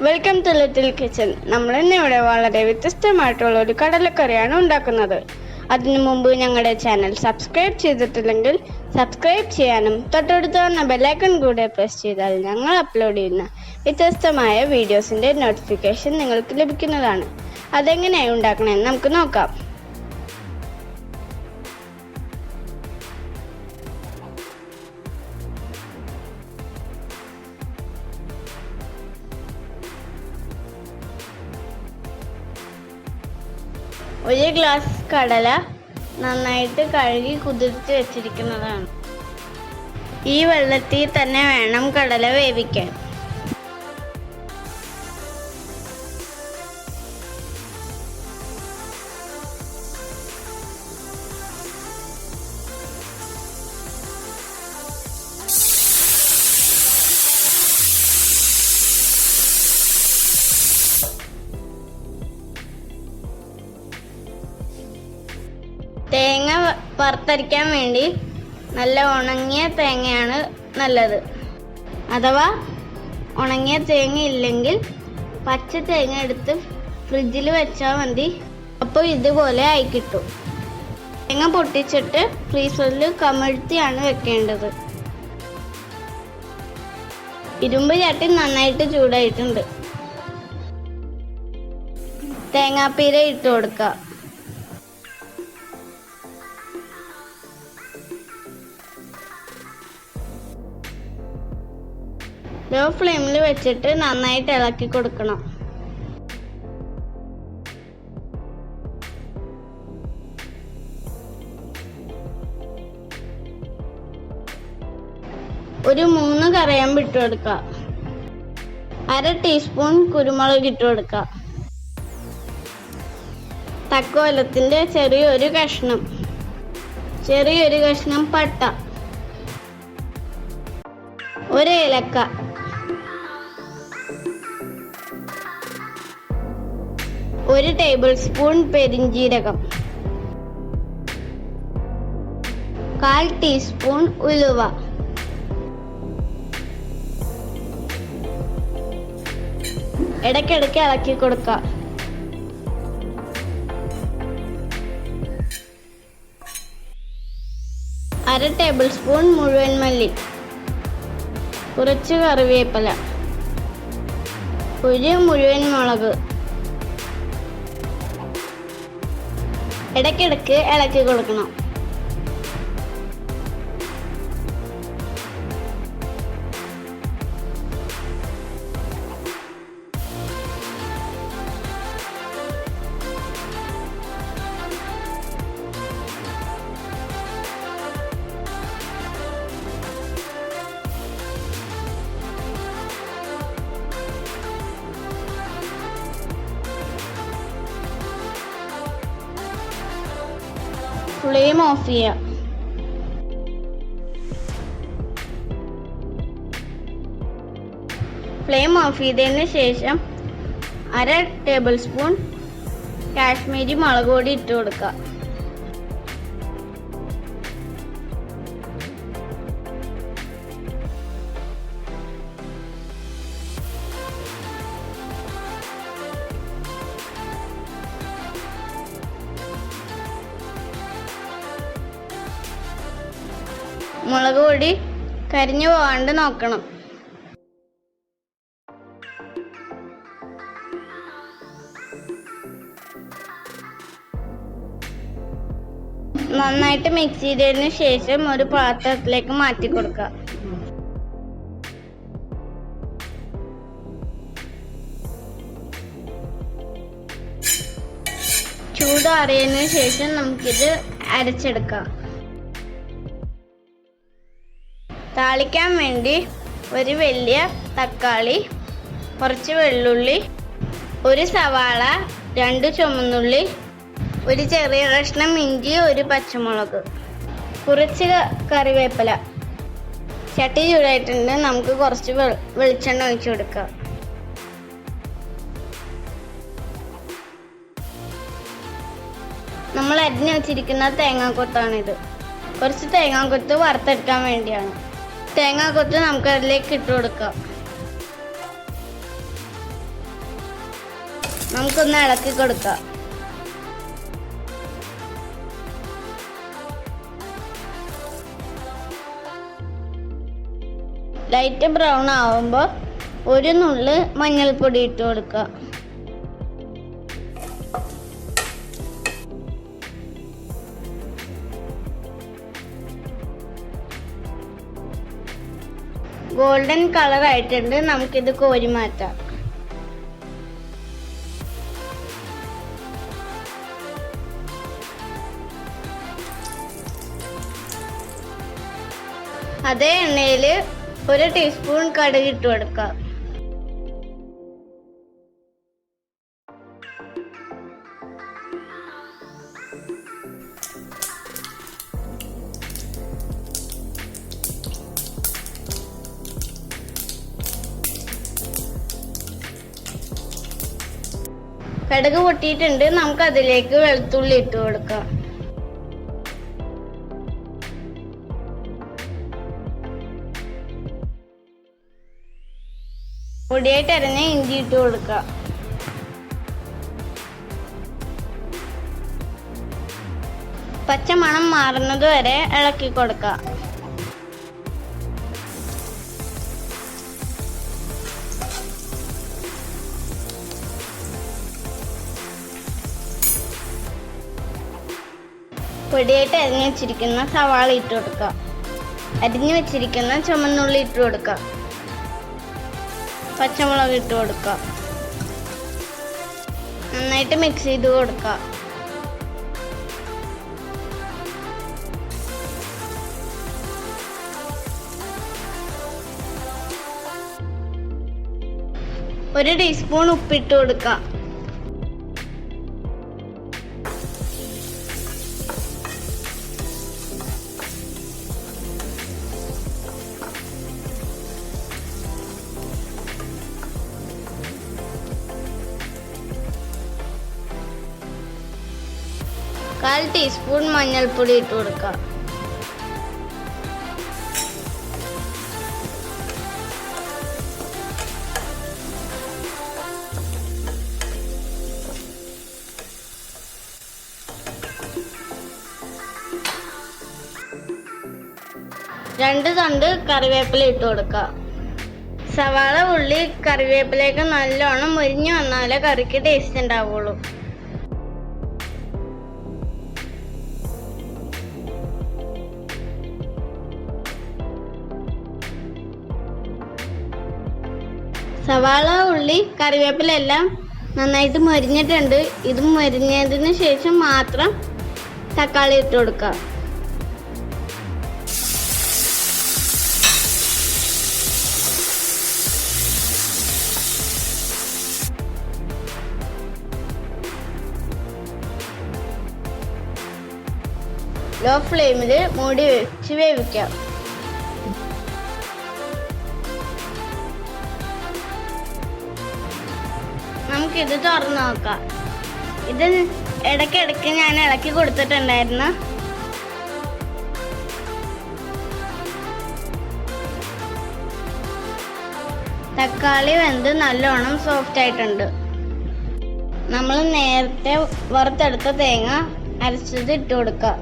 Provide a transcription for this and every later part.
Welcome to little kitchen. നമ്മൾ ഇന്നിവിടെ വളരെ വ്യത്യസ്തമായിട്ടുള്ള ഒരു കടലക്കറിയാണ് ഉണ്ടാക്കുന്നത്. അതിനു മുമ്പ് ഞങ്ങളുടെ ചാനൽ സബ്സ്ക്രൈബ് ചെയ്തിട്ടില്ലെങ്കിൽ സബ്സ്ക്രൈബ് ചെയ്യാനും തൊട്ടടുത്ത് വന്ന ബെല്ലൈക്കൺ കൂടെ പ്രസ് ചെയ്താൽ ഞങ്ങൾ അപ്ലോഡ് ചെയ്യുന്ന വ്യത്യസ്തമായ വീഡിയോസിൻ്റെ നോട്ടിഫിക്കേഷൻ നിങ്ങൾക്ക് ലഭിക്കുന്നതാണ്. അതെങ്ങനെയാണ് ഉണ്ടാക്കണമെന്ന് നമുക്ക് നോക്കാം. ഒരു ഗ്ലാസ് കടല നന്നായിട്ട് കഴുകി കുതിർത്ത് വെച്ചിരിക്കുന്നതാണ്. ഈ വെള്ളത്തിൽ തന്നെ വേണം കടല വേവിക്കാൻ. തേങ്ങ വറുത്തരയ്ക്കാൻ വേണ്ടി നല്ല ഉണങ്ങിയ തേങ്ങയാണ് നല്ലത്. അഥവാ ഉണങ്ങിയ തേങ്ങ ഇല്ലെങ്കിൽ പച്ച തേങ്ങ എടുത്ത് ഫ്രിഡ്ജിൽ വെച്ചാൽ മതി. അപ്പോൾ ഇതുപോലെ ആയി കിട്ടും. തേങ്ങ പൊട്ടിച്ചിട്ട് ഫ്രീസറിൽ കമഴ്ത്തിയാണ് വെക്കേണ്ടത്. ഇരുമ്പ് ചട്ടി നന്നായിട്ട് ചൂടായിട്ടുണ്ട്. തേങ്ങാപ്പീര ഇട്ട് കൊടുക്കുക. ലോ ഫ്ലെയിമിൽ വെച്ചിട്ട് നന്നായിട്ട് ഇളക്കി കൊടുക്കണം. ഒരു 3 കറിവേപ്പില ഇട്ട് കൊടുക്കുക. 1/2 ടീസ്പൂൺ കുരുമുളക് ഇട്ട് കൊടുക്കുക. തക്കോലത്തിന്റെ ചെറിയൊരു കഷ്ണം പട്ട, 1 ഏലക്ക, 1 ടേബിൾ സ്പൂൺ പെരിഞ്ജീരകം, 1/4 ടീസ്പൂൺ ഉലുവ, ഇടയ്ക്കിടയ്ക്ക് ഇളക്കി കൊടുക്കുക. അര ടേബിൾ സ്പൂൺ മുഴുവൻ മല്ലി, കുറച്ച് കറിവേപ്പില, 1 മുഴുവൻ മുളക്, ഇടയ്ക്കിടയ്ക്ക് ഇളക്കി കൊടുക്കണം. ഫ്ലെയിം ഓഫ് ചെയ്യുക. ഫ്ലെയിം ഓഫ് ചെയ്തതിന് ശേഷം 1/2 ടേബിൾ സ്പൂൺ കാശ്മീരി മുളക് പൊടി ഇട്ട് കൊടുക്കുക. മുളക് പൊടി കരിഞ്ഞു പോകാണ്ട് നോക്കണം. നന്നായിട്ട് മിക്സ് ചെയ്തതിന് ശേഷം ഒരു പാത്രത്തിലേക്ക് മാറ്റി കൊടുക്കുക. ചൂടാറിയതിനു ശേഷം നമുക്കിത് അരച്ചെടുക്കാം. താളിക്കാൻ വേണ്ടി ഒരു വലിയ തക്കാളി, കുറച്ച് വെള്ളുള്ളി, 1 സവാള, 2 ചുവന്നുള്ളി, 1 ചെറിയ കഷ്ണം ഇഞ്ചി, 1 പച്ചമുളക്, കുറച്ച് കറിവേപ്പില. ചട്ടി ചൂടായിട്ടുണ്ട്. നമുക്ക് കുറച്ച് വെളിച്ചെണ്ണ ഒഴിച്ചു കൊടുക്കാം. നമ്മൾ അരിഞ്ഞു വെച്ചിരിക്കുന്ന തേങ്ങാക്കൊത്താണിത്. കുറച്ച് തേങ്ങാക്കൊത്ത് വറുത്തെടുക്കാൻ വേണ്ടിയാണ്. തേങ്ങാക്കൊത്ത് നമുക്ക് അതിലേക്ക് ഇട്ട് കൊടുക്കാം. നമുക്കൊന്ന് ഇളക്കി കൊടുക്കാം. ലൈറ്റ് ബ്രൗൺ ആവുമ്പോൾ ഒരു നുള്ള് മഞ്ഞൾപ്പൊടി ഇട്ട് കൊടുക്കുക. ഗോൾഡൻ കളർ ആയിട്ടുണ്ട്. നമുക്കിത് കോരി മാറ്റാം. അതേ എണ്ണയിൽ 1 ടീസ്പൂൺ കടുക് ഇട്ട് കൊടുക്കാം. കടുക് പൊട്ടിയിട്ടുണ്ട്. നമുക്ക് അതിലേക്ക് വെളുത്തുള്ളി ഇട്ട് കൊടുക്കാം. പൊടിയായിട്ട് അരഞ്ഞ ഇഞ്ചി ഇട്ട് കൊടുക്കുക. പച്ചമണം മാറുന്നത് വരെ ഇളക്കി കൊടുക്കുക. പൊടിയായിട്ട് അരിഞ്ഞു വെച്ചിരിക്കുന്ന സവാള ഇട്ട് കൊടുക്കുക. അരിഞ്ഞു വെച്ചിരിക്കുന്ന ചുമന്നുള്ളി ഇട്ട് കൊടുക്കുക. പച്ചമുളക് ഇട്ട് കൊടുക്കുക. നന്നായിട്ട് മിക്സ് ചെയ്ത് കൊടുക്കുക. ഒരു ടീസ്പൂൺ ഉപ്പിട്ട് കൊടുക്കുക. കാൽ ടീസ്പൂൺ മഞ്ഞൾപ്പൊടി ഇട്ട് കൊടുക്കുക. രണ്ട് തണ്ട് കറിവേപ്പില ഇട്ട് കൊടുക്കുക. സവാള, ഉള്ളി, കറിവേപ്പിലയൊക്കെ നല്ലോണം മുരിഞ്ഞു വന്നാലേ കറിക്ക് ടേസ്റ്റ് ഉണ്ടാവുള്ളൂ. സവാള, ഉള്ളി, കറിവേപ്പില എല്ലാം നന്നായിട്ട് മൊരിഞ്ഞിട്ടുണ്ട്. ഇത് മൊരിഞ്ഞതിന് ശേഷം മാത്രം തക്കാളി ഇട്ട് കൊടുക്കുക. ലോ ഫ്ലെയിമിൽ മൂടി വെച്ച് വേവിക്കാം. നമുക്കിത് തുറന്ന് നോക്കാം. ഇത് ഇടയ്ക്കിടയ്ക്ക് ഞാൻ ഇളക്കി കൊടുത്തിട്ടുണ്ടായിരുന്നു. തക്കാളി വെന്ത് നല്ലോണം സോഫ്റ്റ് ആയിട്ടുണ്ട്. നമ്മൾ നേരത്തെ വറുത്തെടുത്ത തേങ്ങ അരച്ചത് ഇട്ട് കൊടുക്കുക.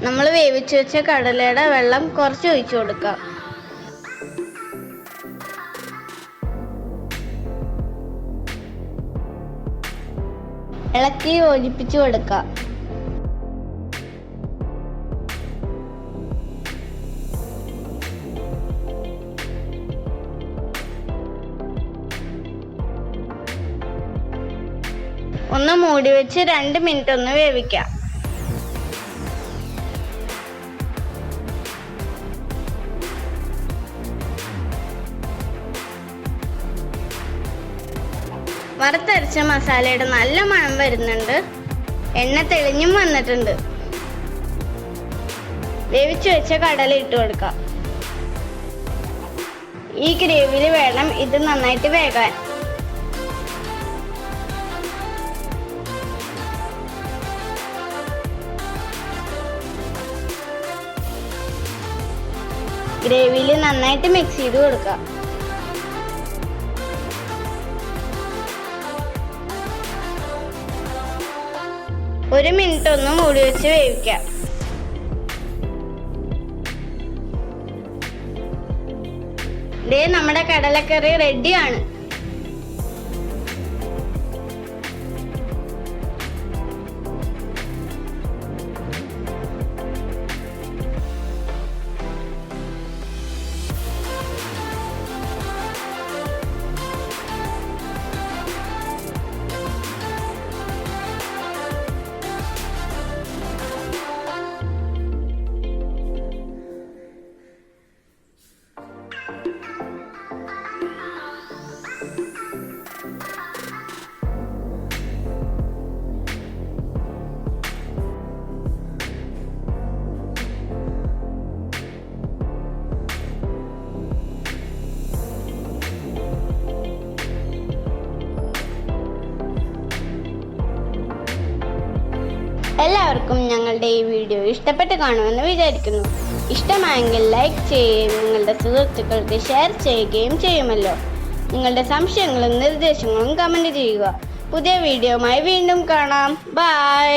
നമ്മൾ വേവിച്ചു വെച്ച കടലയുടെ വെള്ളം കുറച്ച് ഒഴിച്ചു കൊടുക്കാം. ഇളക്കി യോജിപ്പിച്ചു കൊടുക്കാം. ഒന്ന് മൂടി വെച്ച് 2 മിനിറ്റ് ഒന്ന് വേവിക്കാം. വറുത്തരച്ച മസാലയുടെ നല്ല മണം വരുന്നുണ്ട്. എണ്ണ തെളിഞ്ഞും വന്നിട്ടുണ്ട്. വേവിച്ചു വെച്ച കടല ഇട്ട് കൊടുക്കാം. ഈ ഗ്രേവിയിൽ വേണം ഇത് നന്നായിട്ട് വേകാൻ. ഗ്രേവിയിൽ നന്നായിട്ട് മിക്സ് ചെയ്ത് കൊടുക്കാം. ഒരു മിനിറ്റ് ഒന്ന് മൂടി വെച്ച് വേവിക്കാം. ദേ നമ്മുടെ കടലക്കറി റെഡിയാണ്. എല്ലാവർക്കും ഞങ്ങളുടെ ഈ വീഡിയോ ഇഷ്ടപ്പെട്ട് കാണുമെന്ന് വിചാരിക്കുന്നു. ഇഷ്ടമായെങ്കിൽ ലൈക്ക് ചെയ്യുകയും നിങ്ങളുടെ സുഹൃത്തുക്കൾക്ക് ഷെയർ ചെയ്യുകയും ചെയ്യുമല്ലോ. നിങ്ങളുടെ സംശയങ്ങളും നിർദ്ദേശങ്ങളും കമൻറ്റ് ചെയ്യുക. പുതിയ വീഡിയോയുമായി വീണ്ടും കാണാം. ബൈ.